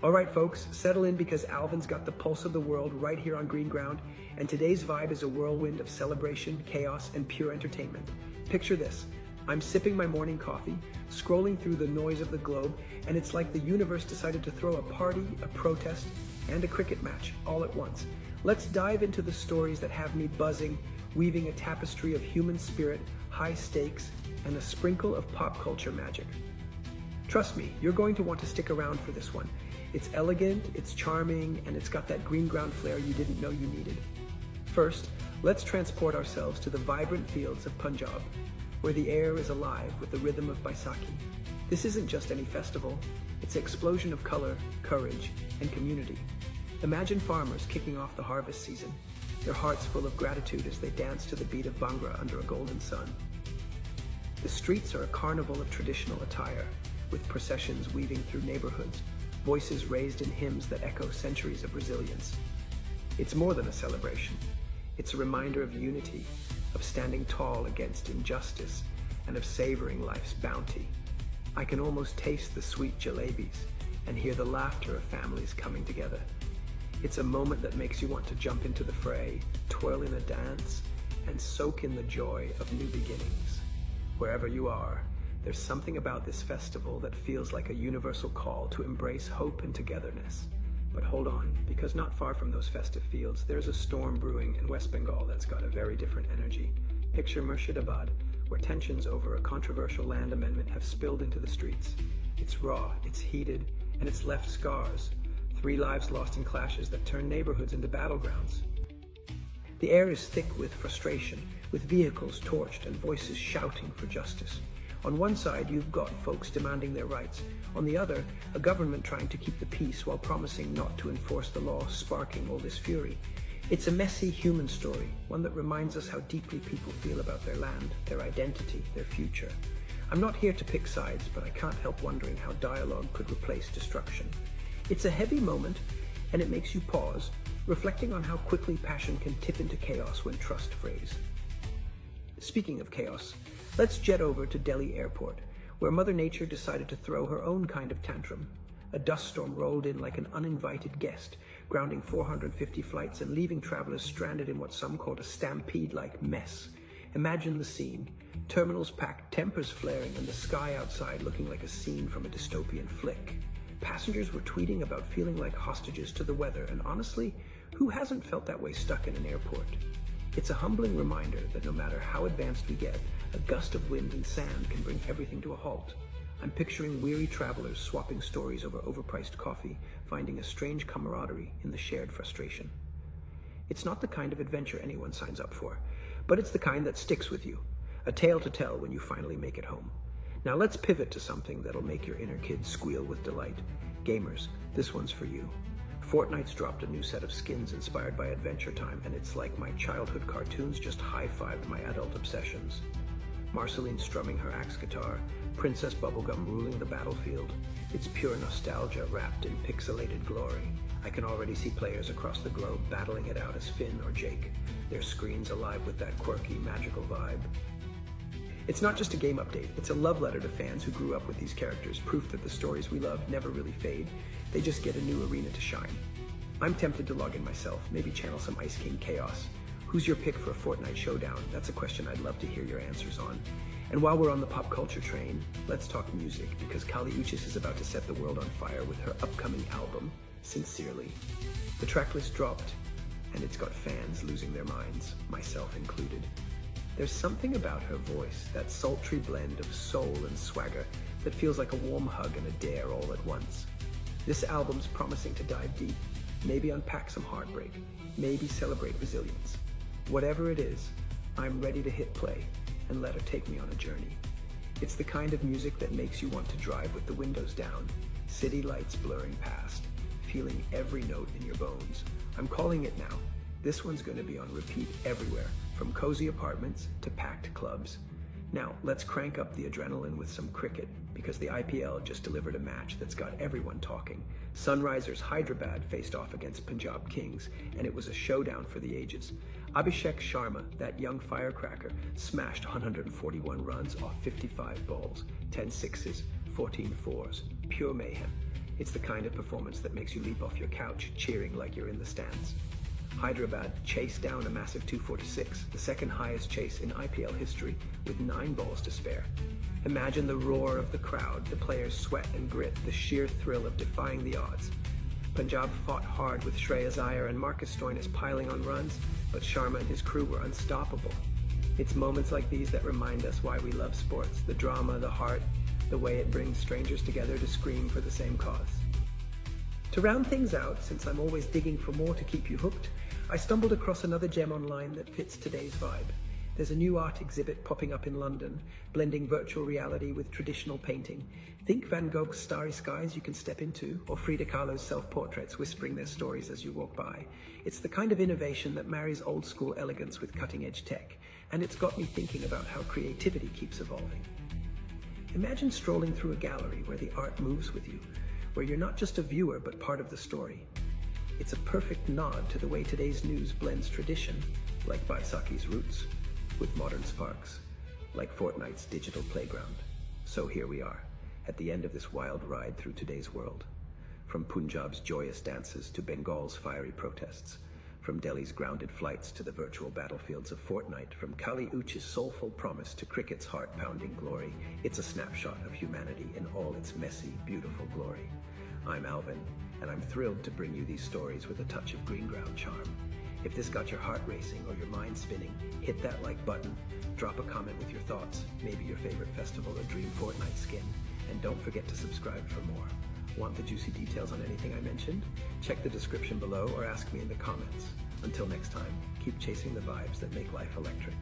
All right, folks, settle in because Alvin's got the pulse of the world right here on GreenGround, and today's vibe is a whirlwind of celebration, chaos, and pure entertainment. Picture this. I'm sipping my morning coffee, scrolling through the noise of the globe, and it's like the universe decided to throw a party, a protest, and a cricket match all at once. Let's dive into the stories that have me buzzing, weaving a tapestry of human spirit, high stakes, and a sprinkle of pop culture magic. Trust me, you're going to want to stick around for this one. It's elegant, it's charming, and it's got that GreenGround flair you didn't know you needed. First, let's transport ourselves to the vibrant fields of Punjab, where the air is alive with the rhythm of Baisakhi. This isn't just any festival, it's an explosion of color, courage, and community. Imagine farmers kicking off the harvest season, their hearts full of gratitude as they dance to the beat of Bhangra under a golden sun. The streets are a carnival of traditional attire, with processions weaving through neighborhoods, voices raised in hymns that echo centuries of resilience. It's more than a celebration. It's a reminder of unity, of standing tall against injustice, and of savoring life's bounty. I can almost taste the sweet jalebis and hear the laughter of families coming together. It's a moment that makes you want to jump into the fray, twirl in a dance, and soak in the joy of new beginnings. Wherever you are, there's something about this festival that feels like a universal call to embrace hope and togetherness. But hold on, because not far from those festive fields, there's a storm brewing in West Bengal that's got a very different energy. Picture Murshidabad, where tensions over a controversial land amendment have spilled into the streets. It's raw, it's heated, and it's left scars. 3 lives lost in clashes that turn neighborhoods into battlegrounds. The air is thick with frustration, with vehicles torched and voices shouting for justice. On one side, you've got folks demanding their rights. On the other, a government trying to keep the peace while promising not to enforce the law, sparking all this fury. It's a messy human story, one that reminds us how deeply people feel about their land, their identity, their future. I'm not here to pick sides, but I can't help wondering how dialogue could replace destruction. It's a heavy moment, and it makes you pause, reflecting on how quickly passion can tip into chaos when trust frays. Speaking of chaos, let's jet over to Delhi Airport, where Mother Nature decided to throw her own kind of tantrum. A dust storm rolled in like an uninvited guest, grounding 450 flights and leaving travelers stranded in what some called a stampede-like mess. Imagine the scene. Terminals packed, tempers flaring, and the sky outside looking like a scene from a dystopian flick. Passengers were tweeting about feeling like hostages to the weather, and honestly, who hasn't felt that way stuck in an airport? It's a humbling reminder that no matter how advanced we get, a gust of wind and sand can bring everything to a halt. I'm picturing weary travelers swapping stories over overpriced coffee, finding a strange camaraderie in the shared frustration. It's not the kind of adventure anyone signs up for, but it's the kind that sticks with you, a tale to tell when you finally make it home. Now let's pivot to something that'll make your inner kid squeal with delight. Gamers, this one's for you. Fortnite's dropped a new set of skins inspired by Adventure Time, and it's like my childhood cartoons just high-fived my adult obsessions. Marceline strumming her axe guitar, Princess Bubblegum ruling the battlefield. It's pure nostalgia wrapped in pixelated glory. I can already see players across the globe battling it out as Finn or Jake, their screens alive with that quirky, magical vibe. It's not just a game update, it's a love letter to fans who grew up with these characters, proof that the stories we love never really fade. They just get a new arena to shine. I'm tempted to log in myself, maybe channel some Ice King chaos. Who's your pick for a Fortnite showdown? That's a question I'd love to hear your answers on. And while we're on the pop culture train, let's talk music, because Kali Uchis is about to set the world on fire with her upcoming album, Sincerely. The tracklist dropped, and it's got fans losing their minds, myself included. There's something about her voice, that sultry blend of soul and swagger, that feels like a warm hug and a dare all at once. This album's promising to dive deep, maybe unpack some heartbreak, maybe celebrate resilience. Whatever it is, I'm ready to hit play and let her take me on a journey. It's the kind of music that makes you want to drive with the windows down, city lights blurring past, feeling every note in your bones. I'm calling it now. This one's going to be on repeat everywhere, from cozy apartments to packed clubs. Now, let's crank up the adrenaline with some cricket, because the IPL just delivered a match that's got everyone talking. Sunrisers Hyderabad faced off against Punjab Kings, and it was a showdown for the ages. Abhishek Sharma, that young firecracker, smashed 141 runs off 55 balls, 10 sixes, 14 fours, pure mayhem. It's the kind of performance that makes you leap off your couch, cheering like you're in the stands. Hyderabad chased down a massive 246, the second highest chase in IPL history, with 9 balls to spare. Imagine the roar of the crowd, the players' sweat and grit, the sheer thrill of defying the odds. Punjab fought hard with Shreyas Iyer and Marcus Stoinis piling on runs, but Sharma and his crew were unstoppable. It's moments like these that remind us why we love sports, the drama, the heart, the way it brings strangers together to scream for the same cause. To round things out, since I'm always digging for more to keep you hooked, I stumbled across another gem online that fits today's vibe. There's a new art exhibit popping up in London, blending virtual reality with traditional painting. Think Van Gogh's Starry Skies you can step into, or Frida Kahlo's self-portraits whispering their stories as you walk by. It's the kind of innovation that marries old-school elegance with cutting-edge tech, and it's got me thinking about how creativity keeps evolving. Imagine strolling through a gallery where the art moves with you, where you're not just a viewer but part of the story. It's a perfect nod to the way today's news blends tradition, like Baisakhi's roots, with modern sparks, like Fortnite's digital playground. So here we are, at the end of this wild ride through today's world. From Punjab's joyous dances to Bengal's fiery protests, from Delhi's grounded flights to the virtual battlefields of Fortnite, from Kali Uch's soulful promise to cricket's heart-pounding glory, it's a snapshot of humanity in all its messy, beautiful glory. I'm Alvin, and I'm thrilled to bring you these stories with a touch of GreenGround charm. If this got your heart racing or your mind spinning, hit that like button, drop a comment with your thoughts, maybe your favorite festival or dream Fortnite skin, and don't forget to subscribe for more. Want the juicy details on anything I mentioned? Check the description below or ask me in the comments. Until next time, keep chasing the vibes that make life electric.